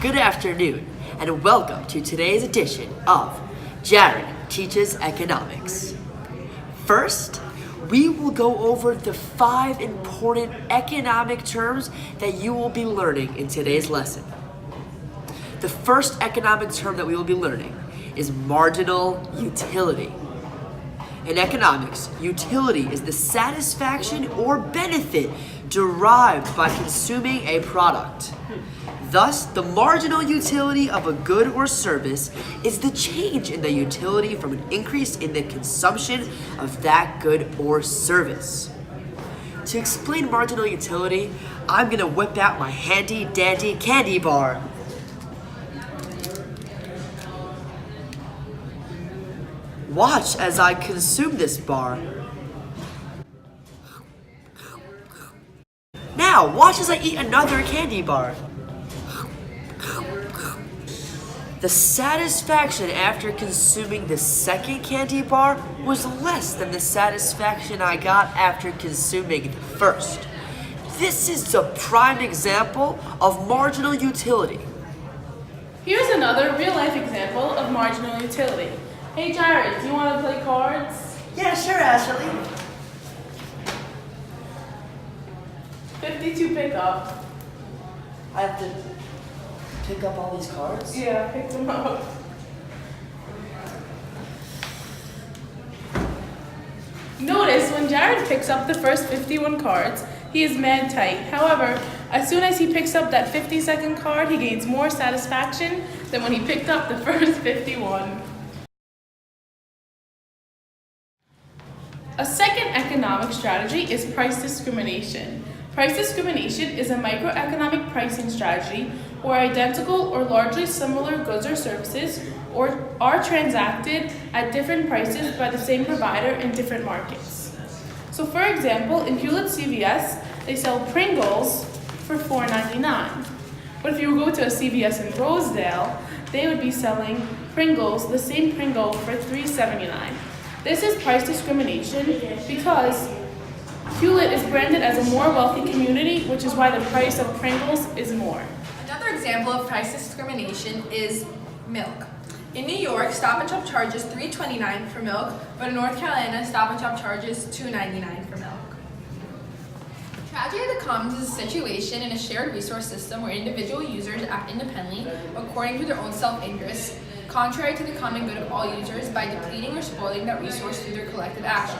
Good afternoon, and welcome to today's edition of Jared Teaches Economics. First, we will go over the 5 important economic terms that you will be learning in today's lesson. The first economic term that we will be learning is marginal utility. In economics, utility is the satisfaction or benefit derived by consuming a product. Thus, the marginal utility of a good or service is the change in the utility from an increase in the consumption of that good or service. To explain marginal utility, I'm going to whip out my handy dandy candy bar. Watch as I consume this bar. Now, watch as I eat another candy bar. The satisfaction after consuming the second candy bar was less than the satisfaction I got after consuming the first. This is a prime example of marginal utility. Here's another real-life example of marginal utility. Hey Jared, do you want to play cards? Yeah, sure, Ashley. 52 pickup. I have to pick up all these cards? Yeah, pick them up. Notice when Jared picks up the first 51 cards, he is mad tight. However, as soon as he picks up that 52nd card, he gains more satisfaction than when he picked up the first 51. A second economic strategy is price discrimination. Price discrimination is a microeconomic pricing strategy where identical or largely similar goods or services are transacted at different prices by the same provider in different markets. So for example, in Hewlett CVS, they sell Pringles for $4.99. But if you go to a CVS in Rosedale, they would be selling Pringles, the same Pringle, for $3.79. This is price discrimination because Hewlett is branded as a more wealthy community, which is why the price of Pringles is more. Another example of price discrimination is milk. In New York, Stop & Shop charges $3.29 for milk, but in North Carolina, Stop & Shop charges $2.99 for milk. Tragedy of the Commons is a situation in a shared resource system where individual users act independently according to their own self-interests, contrary to the common good of all users by depleting or spoiling that resource through their collective action.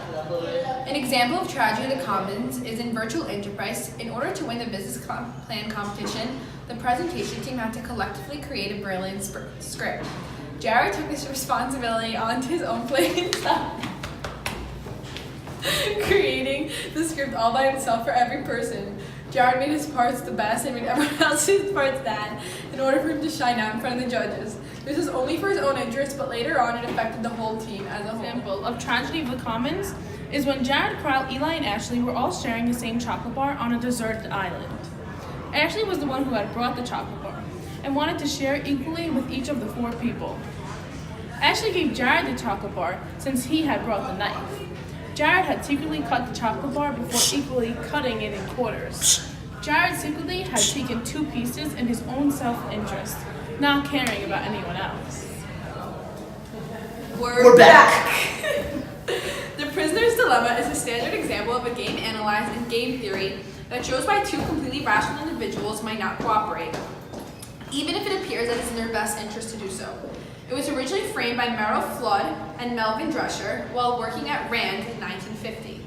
An example of tragedy of the commons is in virtual enterprise. In order to win the business plan competition, the presentation team had to collectively create a brilliant script. Jared took this responsibility onto his own plate and stopped creating the script all by himself for every person. Jared made his parts the best and made everyone else's parts bad in order for him to shine out in front of the judges. This was only for his own interest, but later on it affected the whole team as a whole. Example of tragedy of the commons is when Jared, Carl, Eli, and Ashley were all sharing the same chocolate bar on a deserted island. Ashley was the one who had brought the chocolate bar and wanted to share equally with each of the 4 people. Ashley gave Jared the chocolate bar since he had brought the knife. Jared had secretly cut the chocolate bar before equally cutting it in quarters. Jared secretly had taken 2 pieces in his own self-interest, not caring about anyone else. We're back. The prisoner's dilemma is a standard example of a game analyzed in game theory that shows why 2 completely rational individuals might not cooperate, even if it appears that it's in their best interest to do so. It was originally framed by Merrill Flood and Melvin Drescher while working at RAND in 1950.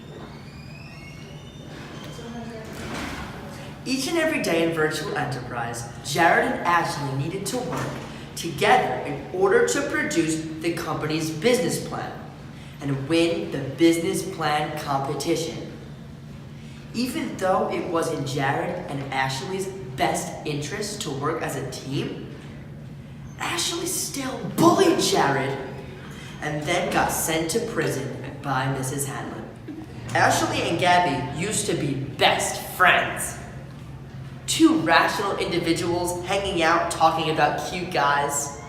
Each and every day in virtual enterprise, Jared and Ashley needed to work together in order to produce the company's business plan and win the business plan competition. Even though it was in Jared and Ashley's best interest to work as a team, Ashley still bullied Jared and then got sent to prison by Mrs. Hanlon. Ashley and Gabby used to be best friends. 2 rational individuals hanging out talking about cute guys.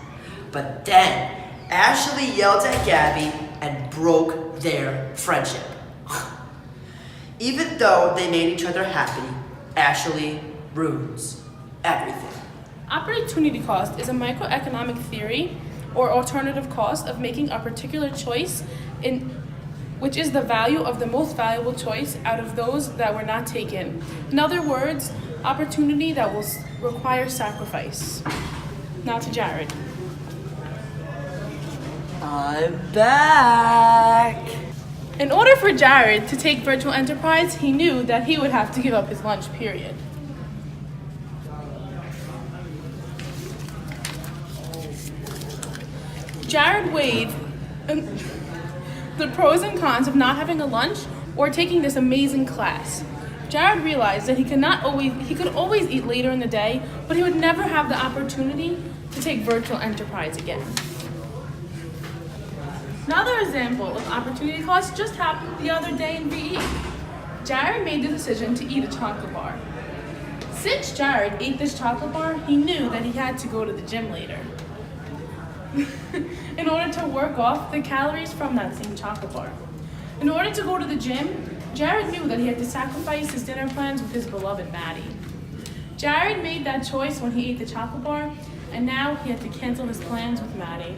But then Ashley yelled at Gabby and broke their friendship. Even though they made each other happy, Ashley ruins everything. Opportunity cost is a microeconomic theory or alternative cost of making a particular choice which is the value of the most valuable choice out of those that were not taken. In other words, opportunity that will require sacrifice. Now to Jared. I'm back. In order for Jared to take virtual enterprise, he knew that he would have to give up his lunch period. Jared weighed the pros and cons of not having a lunch or taking this amazing class. Jared realized that he could always eat later in the day, but he would never have the opportunity to take virtual enterprise again. Another example of opportunity cost just happened the other day in VE. Jared made the decision to eat a chocolate bar. Since Jared ate this chocolate bar, he knew that he had to go to the gym later in order to work off the calories from that same chocolate bar. In order to go to the gym, Jared knew that he had to sacrifice his dinner plans with his beloved Maddie. Jared made that choice when he ate the chocolate bar, and now he had to cancel his plans with Maddie.